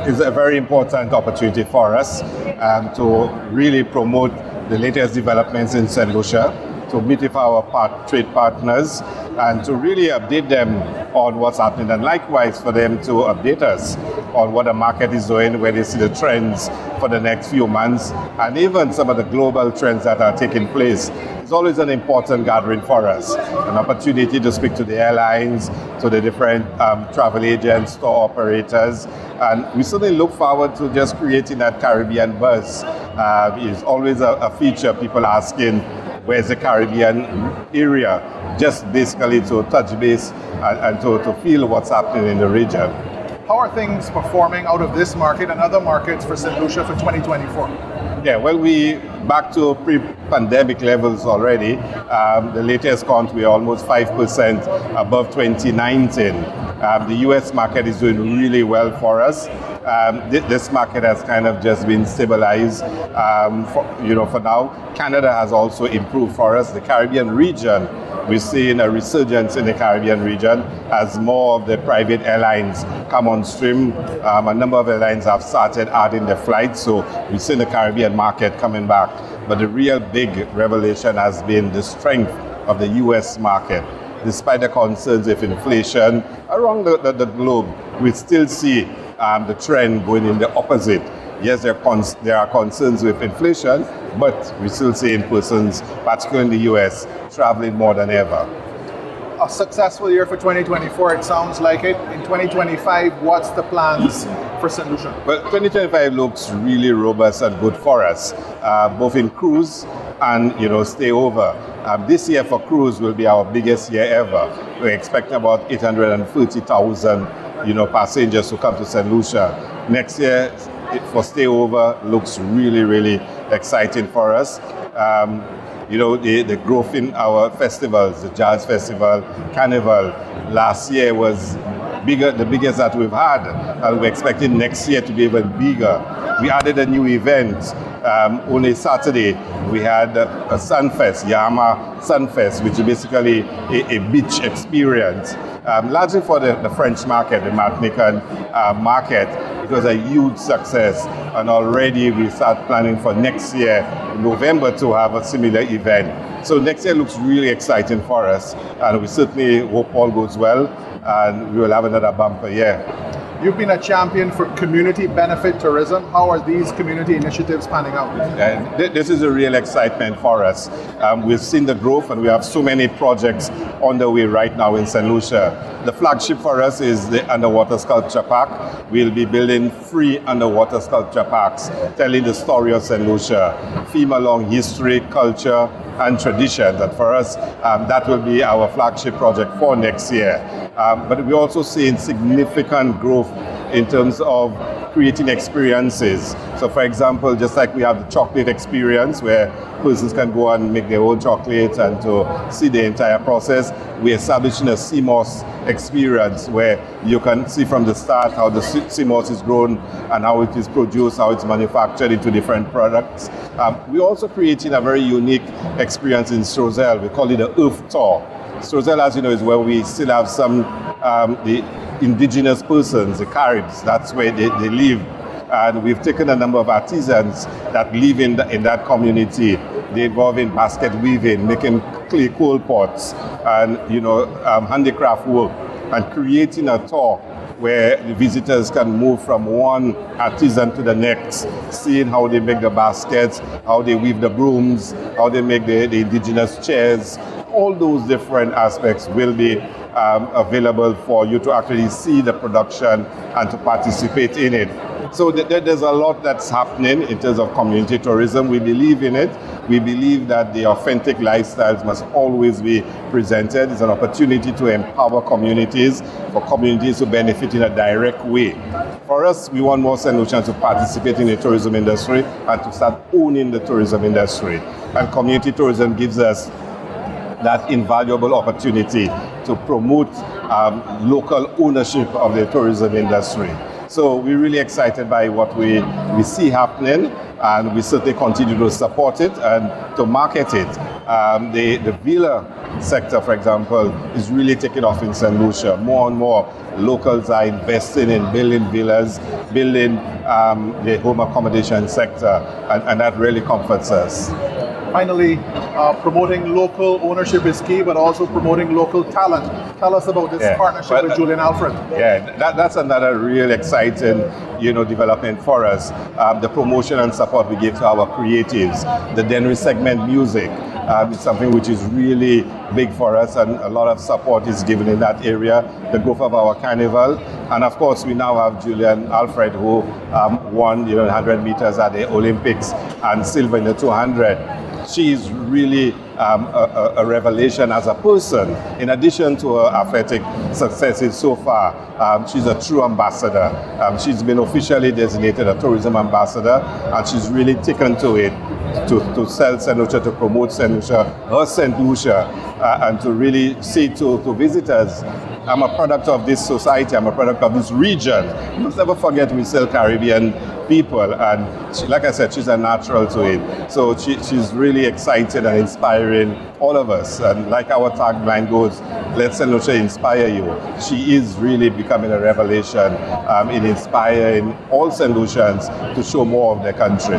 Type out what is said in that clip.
is a very important opportunity for us to really promote the latest developments in St. Lucia, to meet with our trade partners, and to really update them on what's happening, and likewise for them to update us on what the market is doing, where they see the trends for the next few months, and even some of the global trends that are taking place. It's always an important gathering for us, an opportunity to speak to the airlines, to the different travel agents, store operators, and we certainly look forward to just creating that Caribbean buzz. It's always a feature, people asking, where's the Caribbean area, just basically to touch base and to feel what's happening in the region. How are things performing out of this market and other markets for St. Lucia for 2024? Yeah, well, we back to pre-pandemic levels already. The latest count, we're almost 5% above 2019. The US market is doing really well for us. This market has kind of just been stabilized for now. Canada has also improved for us. The Caribbean region, we're seeing a resurgence in the Caribbean region as more of the private airlines come on stream. A number of airlines have started adding their flights, so we're seeing the Caribbean market coming back. But the real big revelation has been the strength of the US market. Despite the concerns with inflation around the globe, we still see the trend going in the opposite. Yes, there are concerns with inflation, but we still see persons, particularly in the US, traveling more than ever. A successful year for 2024, it sounds like it. In 2025, what's the plans for St. Lucia? Well, 2025 looks really robust and good for us, both in cruise and stayover. This year for cruise will be our biggest year ever. We're expecting about 830,000 passengers to come to St. Lucia. Next year for stayover looks really, really exciting for us. The growth in our festivals, the Jazz Festival, Carnival, last year was the biggest that we've had, and we're expecting next year to be even bigger. We added a new event. Only Saturday, we had a Sunfest, Yama Sunfest, which is basically a beach experience. Largely for the French market, the Martinican market. It was a huge success, and already we start planning for next year, November, to have a similar event. So next year looks really exciting for us, and we certainly hope all goes well, and we will have another bumper year. You've been a champion for community benefit tourism. How are these community initiatives panning out? This is a real excitement for us. We've seen the growth, and we have so many projects on the way right now in St. Lucia. The flagship for us is the Underwater Sculpture Park. We'll be building 3 underwater sculpture parks, telling the story of St. Lucia, theme along history, culture, and tradition. And for us, that will be our flagship project for next year. But we're also seeing significant growth in terms of creating experiences. So for example, just like we have the chocolate experience where persons can go and make their own chocolate and to see the entire process, we're establishing a sea moss experience where you can see from the start how the sea moss is grown and how it is produced, how it's manufactured into different products. We're also creating a very unique experience in Strozel. We call it the Earth Tour. Strozel, as you know, is where we still have some the indigenous persons, the Caribs. That's where they live. And we've taken a number of artisans that live in that community. They involve in basket weaving, making clay coal pots, and handicraft work, and creating a tour where the visitors can move from one artisan to the next, seeing how they make the baskets, how they weave the brooms, how they make the indigenous chairs. All those different aspects will be available for you to actually see the production and to participate in it. So there's a lot that's happening in terms of community tourism. We believe in it. We believe that the authentic lifestyles must always be presented. It's an opportunity to empower communities, for communities to benefit in a direct way. For us, we want more St. Lucians to participate in the tourism industry and to start owning the tourism industry. And community tourism gives us that invaluable opportunity to promote local ownership of the tourism industry. So we're really excited by what we see happening, and we certainly continue to support it and to market it. The villa sector, for example, is really taking off in St. Lucia. More and more locals are investing in building villas, building the home accommodation sector, and that really comforts us. Finally, promoting local ownership is key, but also promoting local talent. Tell us about this partnership with Julian Alfred. Yeah, that's another real exciting, development for us. The promotion and support we give to our creatives, the Denry segment music. Is something which is really big for us, and a lot of support is given in that area. The growth of our carnival, and of course we now have Julian Alfred, who won 100 meters at the Olympics and silver in the 200. She is really a revelation as a person. In addition to her athletic successes so far, she's a true ambassador. She's been officially designated a tourism ambassador, and she's really taken to it to sell St. Lucia, to promote St. Lucia, her St. Lucia, and to really say to visitors, I'm a product of this society, I'm a product of this region. You must never forget we sell Caribbean people, and she, like I said, she's a natural to it. So she's really excited and inspiring all of us. And like our tagline goes, let St. Lucia inspire you. She is really becoming a revelation in inspiring all St. Lucians to show more of their country.